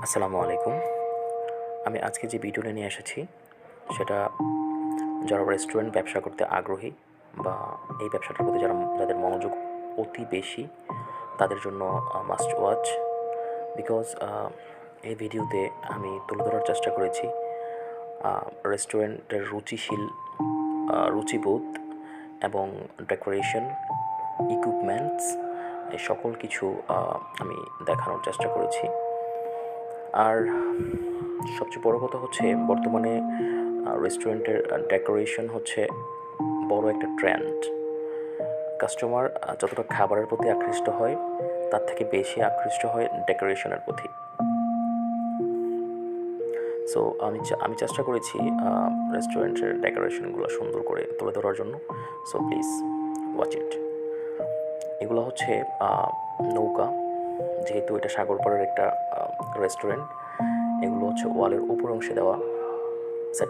আসসালামু আলাইকুম। আমি আজকে যে ভিডিওটা নিয়ে এসেছি সেটা যারা রেস্টুরেন্ট ব্যবসা করতে আগ্রহী বা এই ব্যবসাটার প্রতি যাদের মনোযোগ অতি বেশি তাদের জন্য মাস্ট ওয়াচ। বিকজ এই ভিডিওতে আমি তুলে ধরার চেষ্টা করেছি রেস্টুরেন্টের রুচিবোধ এবং ডেকোরেশন, ইকুইপমেন্টস এই সকল কিছু আমি দেখানোর চেষ্টা করেছি। আর সবচেয়ে বড় কথা হচ্ছে বর্তমানে রেস্টুরেন্টের ডেকোরেশন হচ্ছে বড় একটা ট্রেন্ড। কাস্টমার যতটা খাবারের প্রতি আকৃষ্ট হয় তার থেকে বেশি আকৃষ্ট হয় ডেকোরেশনের প্রতি। সো আমি চেষ্টা করেছি রেস্টুরেন্টের ডেকোরেশনগুলো সুন্দর করে তুলে ধরার জন্য। So please watch it. এগুলো হচ্ছে নৌকা, যেহেতু এটা সাগর পাড়ের একটা রেস্টুরেন্ট। এগুলো হচ্ছে ওয়ালের উপর অংশে দেওয়া সেট